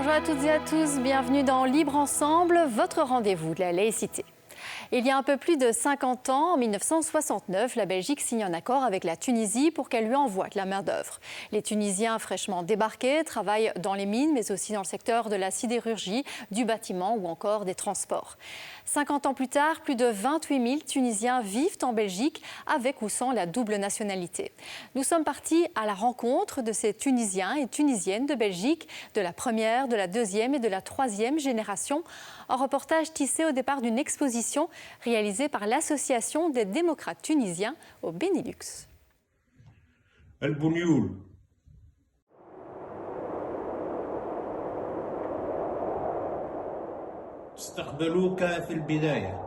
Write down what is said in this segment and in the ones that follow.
Bonjour à toutes et à tous, bienvenue dans Libre Ensemble, votre rendez-vous de la laïcité. Il y a un peu plus de 50 ans, en 1969, la Belgique signe un accord avec la Tunisie pour qu'elle lui envoie de la main-d'œuvre. Les Tunisiens fraîchement débarqués travaillent dans les mines, mais aussi dans le secteur de la sidérurgie, du bâtiment ou encore des transports. 50 ans plus tard, plus de 28 000 Tunisiens vivent en Belgique avec ou sans la double nationalité. Nous sommes partis à la rencontre de ces Tunisiens et Tunisiennes de Belgique, de la première, de la deuxième et de la troisième génération. Un reportage tissé au départ d'une exposition réalisée par l'Association des démocrates tunisiens au Benelux. استقبلوك في البداية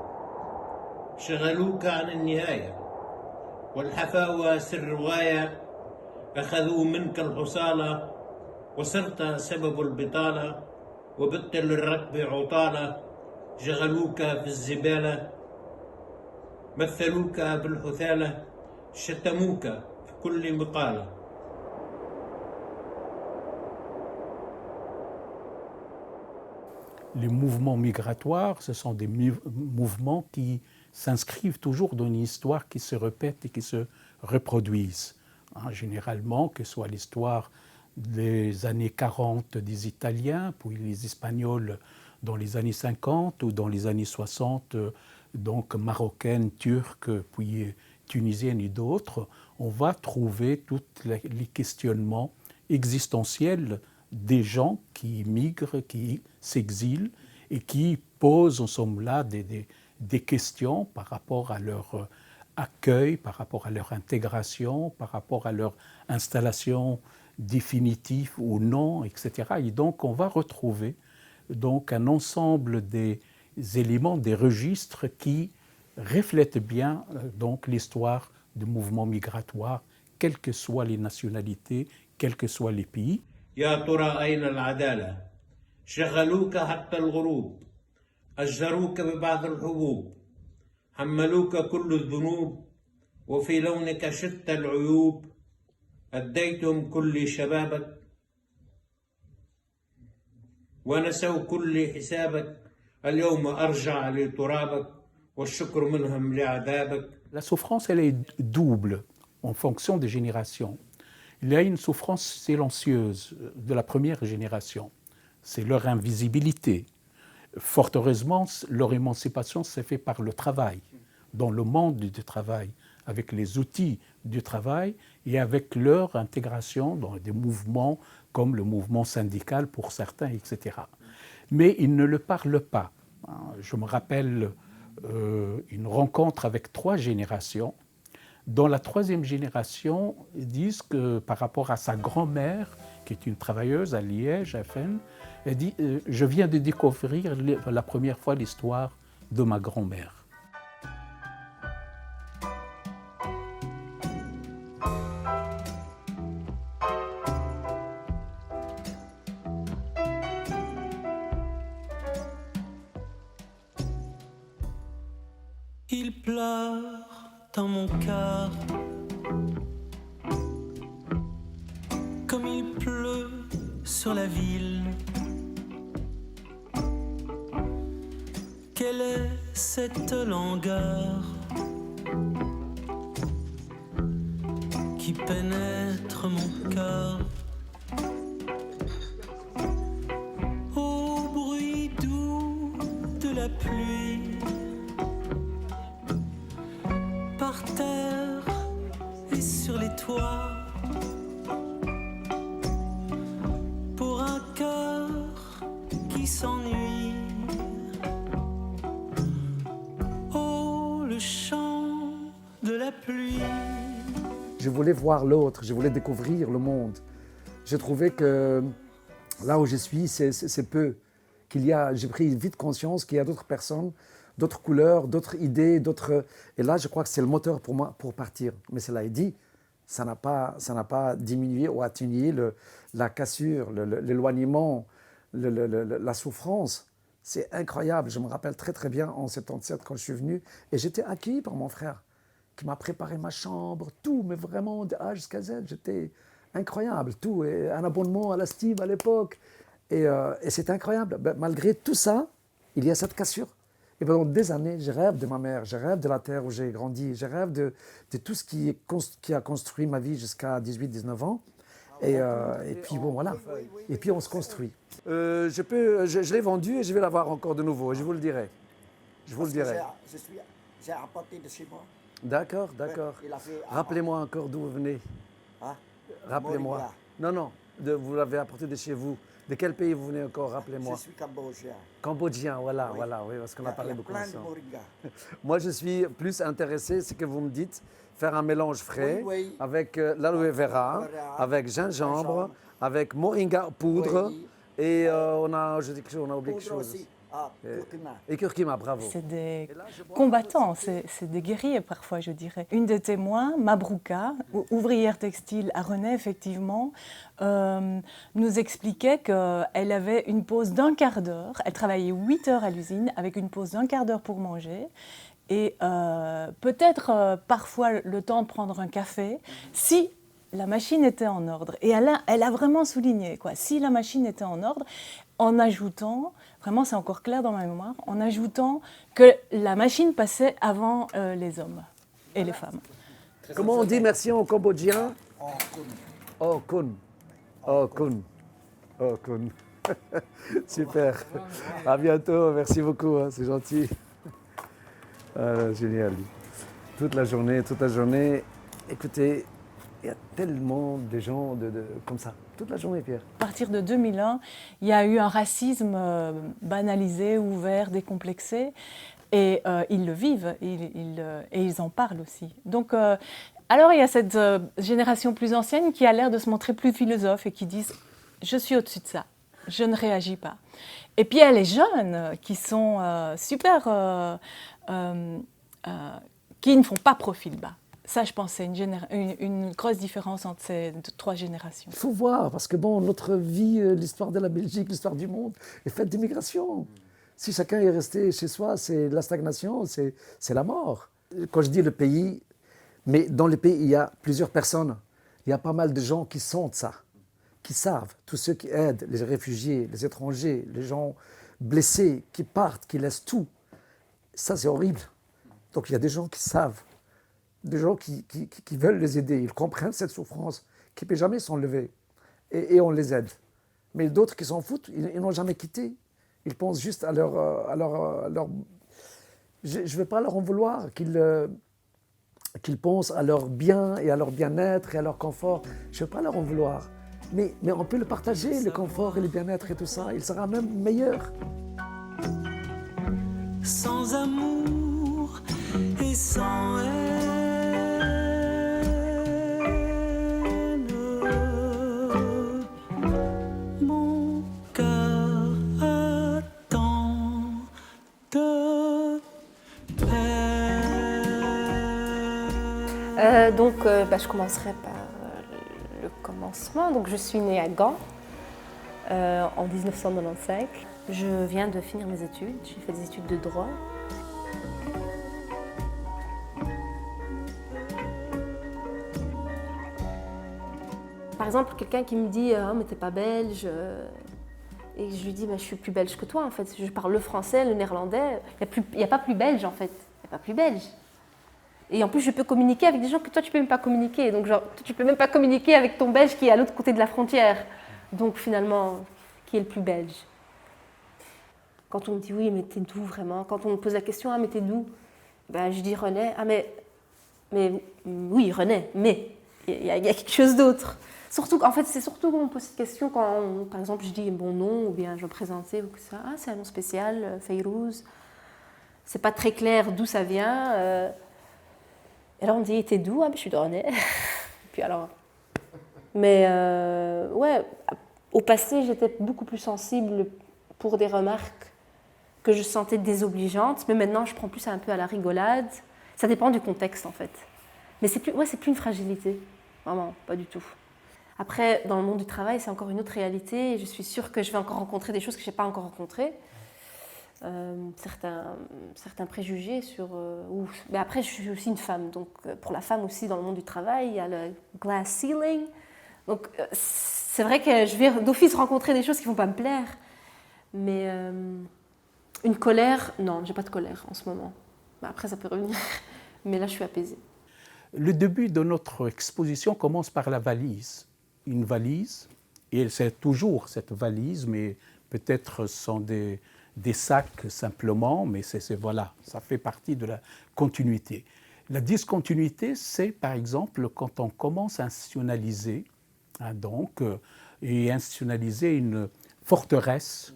شغلوك عن النهاية والحفاوة سر غاية أخذوا منك الحصالة وصرت سبب البطالة وبت للركب عطالة جغلوك في الزبالة مثلوك بالحثالة شتموك في كل مقالة. Les mouvements migratoires, ce sont des mouvements qui s'inscrivent toujours dans une histoire qui se répète et qui se reproduisent. Généralement, que ce soit l'histoire des années 40 des Italiens, puis les Espagnols dans les années 50 ou dans les années 60, donc marocaines, turques, puis tunisiennes et d'autres, on va trouver tous les questionnements existentiels des gens qui migrent, qui s'exilent et qui posent en somme-là des questions par rapport à leur accueil, par rapport à leur intégration, par rapport à leur installation définitive ou non, etc. Et donc on va retrouver donc un ensemble des éléments, des registres qui reflètent bien donc l'histoire du mouvement migratoire, quelles que soient les nationalités, quels que soient les pays. يا ترى أين العدالة؟ شغلوك حتى الغروب أجروك ببعض الحبوب حملوك كل الذنوب وفي لونك شتى العيوب أديتم كل شبابك ونسوا كل حسابك اليوم أرجع لترابك والشكر منهم لعذابك. La souffrance, elle est double en fonction des générations. Il y a une souffrance silencieuse de la première génération, c'est leur invisibilité. Fort heureusement, leur émancipation s'est faite par le travail, dans le monde du travail, avec les outils du travail et avec leur intégration dans des mouvements comme le mouvement syndical pour certains, etc. Mais ils ne le parlent pas. Je me rappelle une rencontre avec 3 générations. Dans la 3e génération, ils disent que par rapport à sa grand-mère, qui est une travailleuse à Liège, à Fresnes, elle dit « Je viens de découvrir la première fois l'histoire de ma grand-mère ». Il pleure dans mon cœur, comme il pleut sur la ville. Quelle est cette langueur qui pénètre mon cœur? Au bruit doux de la pluie, par terre et sur les toits, pour un cœur qui s'ennuie. Oh, le chant de la pluie. Je voulais voir l'autre, je voulais découvrir le monde. J'ai trouvé que là où je suis, c'est peu. J'ai pris vite conscience qu'il y a d'autres personnes, d'autres couleurs, d'autres idées, d'autres... Et là, je crois que c'est le moteur pour moi pour partir. Mais cela est dit, ça n'a pas diminué ou atténué la cassure, l'éloignement, la souffrance. C'est incroyable. Je me rappelle très très bien en 77 quand je suis venu et j'étais accueilli par mon frère qui m'a préparé ma chambre, tout, mais vraiment de A jusqu'à Z. J'étais incroyable, tout. Et un abonnement à la Steve à l'époque. Et c'est incroyable. Ben, malgré tout ça, il y a cette cassure. Et pendant des années, je rêve de ma mère, je rêve de la terre où j'ai grandi, je rêve de tout ce qui a construit ma vie jusqu'à 18-19 ans. Et puis bon, voilà. Et puis on se construit. Je l'ai vendu et je vais l'avoir encore de nouveau, je vous le dirai. Je vous le dirai. J'ai apporté de chez moi. D'accord, d'accord. Rappelez-moi encore d'où vous venez. Hein? Rappelez-moi. Moringa. Non, non, vous l'avez apporté de chez vous. De quel pays vous venez encore, rappelez-moi. Je suis cambodgien. Cambodgien, voilà, Oui. voilà, oui, parce qu'on a parlé beaucoup plein de ensemble. moringa. Moi, je suis plus intéressé, c'est que vous me dites, faire un mélange frais Oui, oui. avec l'aloe vera, avec gingembre, avec moringa poudre, Oui. et on a oublié quelque Poudre chose. aussi. Ah, curcuma. Et curcuma, bravo. C'est des combattants, c'est des guerriers parfois, je dirais. Une des témoins, Mabrouka, ouvrière textile à René, effectivement, nous expliquait qu'elle avait une pause d'un quart d'heure. Elle travaillait 8 heures à l'usine avec une pause d'un quart d'heure pour manger. Et peut-être parfois le temps de prendre un café, si la machine était en ordre. Et elle a vraiment souligné, quoi, si la machine était en ordre, en ajoutant, vraiment c'est encore clair dans ma mémoire, en ajoutant que la machine passait avant les hommes et les femmes. Comment on dit merci en cambodgien? Oh, kun. Oh, kun. Oh, kun. Oh, kun. Super. À bientôt. Merci beaucoup. Hein, c'est gentil. Génial. Toute la journée. Écoutez, il y a tellement de gens comme ça. Toute la journée, Pierre. À partir de 2001, il y a eu un racisme banalisé, ouvert, décomplexé. Et ils le vivent et ils en parlent aussi. Donc, alors il y a cette génération plus ancienne qui a l'air de se montrer plus philosophe et qui disent « je suis au-dessus de ça, je ne réagis pas ». Et puis il y a les jeunes qui sont super, qui ne font pas profil bas. Ça, je pense, c'est une grosse différence entre ces trois générations. Il faut voir, parce que bon, notre vie, l'histoire de la Belgique, l'histoire du monde est faite d'immigration. Si chacun est resté chez soi, c'est la stagnation, c'est la mort. Quand je dis le pays, mais dans le pays, il y a plusieurs personnes. Il y a pas mal de gens qui sentent ça, qui savent. Tous ceux qui aident les réfugiés, les étrangers, les gens blessés, qui partent, qui laissent tout. Ça, c'est horrible. Donc il y a des gens qui savent. Des gens qui veulent les aider, ils comprennent cette souffrance qui ne peut jamais s'enlever et on les aide. Mais d'autres qui s'en foutent, ils n'ont jamais quitté. Ils pensent juste à leur... Je ne veux pas leur en vouloir qu'ils pensent à leur bien et à leur bien-être et à leur confort. Je ne veux pas leur en vouloir. Mais on peut le partager, le confort et le bien-être et tout ça. Il sera même meilleur. Sans amour et sans haine. Je commencerai par le commencement. Donc, je suis née à Gand en 1995. Je viens de finir mes études. J'ai fait des études de droit. Par exemple, quelqu'un qui me dit « Oh, mais t'es pas belge », et je lui dis « Je suis plus belge que toi, en fait. Je parle le français, le néerlandais. Il n'y a pas plus belge, en fait. Il n'y a pas plus belge. » Et en plus, je peux communiquer avec des gens que toi, tu ne peux même pas communiquer. Donc, genre, tu ne peux même pas communiquer avec ton belge qui est à l'autre côté de la frontière. Donc, finalement, qui est le plus belge? Quand on me dit « Oui, mais t'es d'où vraiment ?» Quand on me pose la question « Ah, mais t'es d'où ?» Ben, je dis « René. » Ah, mais oui, René, mais il y a quelque chose d'autre. Surtout, en fait, c'est surtout qu'on me pose cette question quand, par exemple, je dis mon nom ou bien je me présenter ou que ça. Ah, c'est un nom spécial, Feyrouz. C'est pas très clair d'où ça vient. Et là, on me dit, t'es d'où? Ah, ben, je suis de René. Puis alors... Mais ouais, au passé, j'étais beaucoup plus sensible pour des remarques que je sentais désobligeantes. Mais maintenant, je prends plus un peu à la rigolade. Ça dépend du contexte, en fait. Mais c'est plus une fragilité. Vraiment, pas du tout. Après, dans le monde du travail, c'est encore une autre réalité. Et je suis sûre que je vais encore rencontrer des choses que je n'ai pas encore rencontrées. Certains préjugés sur... Mais après, je suis aussi une femme. Donc, pour la femme aussi, dans le monde du travail, il y a le glass ceiling. Donc c'est vrai que je vais d'office rencontrer des choses qui ne vont pas me plaire. Mais une colère, non, j'ai pas de colère en ce moment. Après, ça peut revenir. Mais là, je suis apaisée. Le début de notre exposition commence par la valise. Une valise, et c'est toujours cette valise, mais peut-être sont des sacs simplement, mais voilà, ça fait partie de la continuité. La discontinuité, c'est par exemple quand on commence à institutionnaliser, et institutionnaliser une forteresse,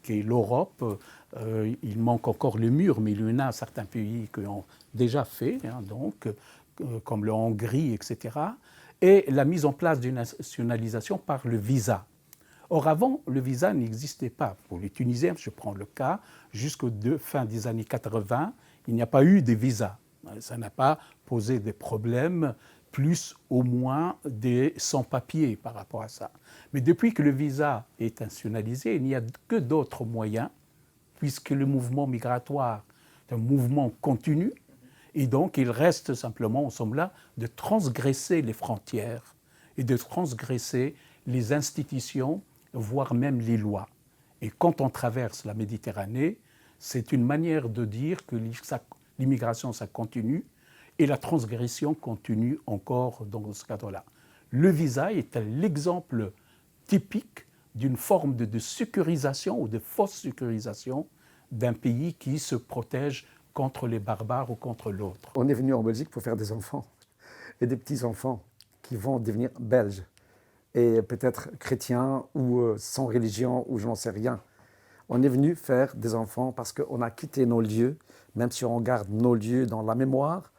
qui est l'Europe. Il manque encore le mur, mais il y en a certains pays qui ont déjà fait, comme la Hongrie, etc. Et la mise en place d'une nationalisation par le visa. Or, avant, le visa n'existait pas. Pour les Tunisiens, je prends le cas, jusqu'au fin des années 80, il n'y a pas eu de visa. Ça n'a pas posé des problèmes, plus au moins des sans-papiers par rapport à ça. Mais depuis que le visa est nationalisé, il n'y a que d'autres moyens, puisque le mouvement migratoire est un mouvement continu, et donc il reste simplement, en somme là, de transgresser les frontières et de transgresser les institutions, voire même les lois. Et quand on traverse la Méditerranée, c'est une manière de dire que l'immigration, ça continue, et la transgression continue encore dans ce cadre-là. Le visa est l'exemple typique d'une forme de sécurisation ou de fausse sécurisation d'un pays qui se protège contre les barbares ou contre l'autre. On est venu en Belgique pour faire des enfants et des petits-enfants qui vont devenir belges et peut-être chrétiens ou sans religion ou je n'en sais rien. On est venu faire des enfants parce qu'on a quitté nos lieux, même si on garde nos lieux dans la mémoire,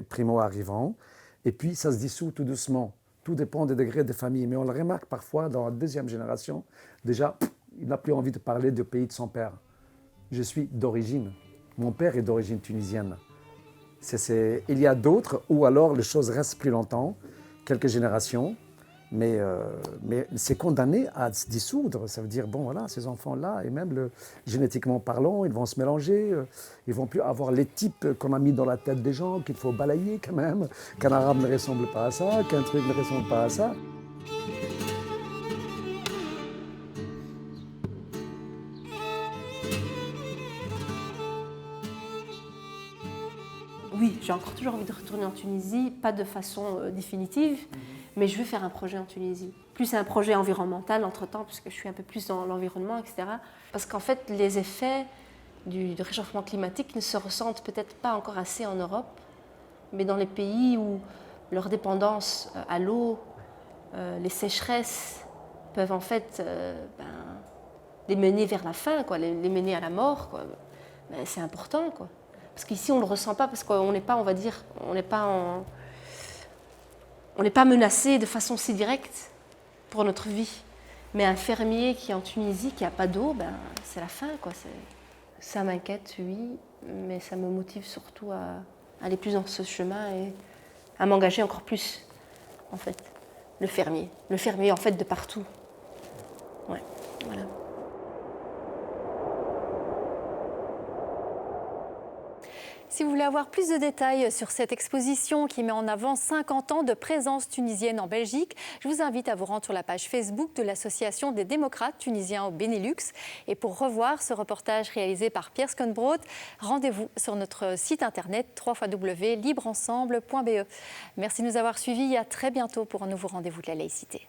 primo-arrivant, et puis ça se dissout tout doucement. Tout dépend des degrés de famille. Mais on le remarque parfois dans la deuxième génération, déjà, il n'a plus envie de parler du pays de son père. Je suis d'origine. Mon père est d'origine tunisienne. Il y a d'autres où alors les choses restent plus longtemps, quelques générations, mais c'est condamné à se dissoudre. Ça veut dire, bon voilà, ces enfants-là, et même génétiquement parlant, ils vont se mélanger, ils ne vont plus avoir les types qu'on a mis dans la tête des gens, qu'il faut balayer quand même, qu'un arabe ne ressemble pas à ça, qu'un truc ne ressemble pas à ça. Oui, j'ai encore toujours envie de retourner en Tunisie, pas de façon définitive, mais je veux faire un projet en Tunisie. Plus un projet environnemental entre-temps, puisque je suis un peu plus dans l'environnement, etc. Parce qu'en fait, les effets du réchauffement climatique ne se ressentent peut-être pas encore assez en Europe, mais dans les pays où leur dépendance à l'eau, les sécheresses peuvent en fait les mener vers la faim, quoi, les mener à la mort, quoi. Ben, c'est important, quoi. Parce qu'ici, on ne le ressent pas, parce qu'on n'est pas, on va dire, on n'est pas menacé de façon si directe pour notre vie. Mais un fermier qui est en Tunisie, qui n'a pas d'eau, ben, c'est la fin, quoi. Ça m'inquiète, oui, mais ça me motive surtout à aller plus dans ce chemin et à m'engager encore plus, en fait. Le fermier, en fait, de partout. Ouais, voilà. Si vous voulez avoir plus de détails sur cette exposition qui met en avant 50 ans de présence tunisienne en Belgique, je vous invite à vous rendre sur la page Facebook de l'Association des démocrates tunisiens au Benelux. Et pour revoir ce reportage réalisé par Pierre Skonbrood, rendez-vous sur notre site internet www.libreensemble.be. Merci de nous avoir suivis et à très bientôt pour un nouveau rendez-vous de la laïcité.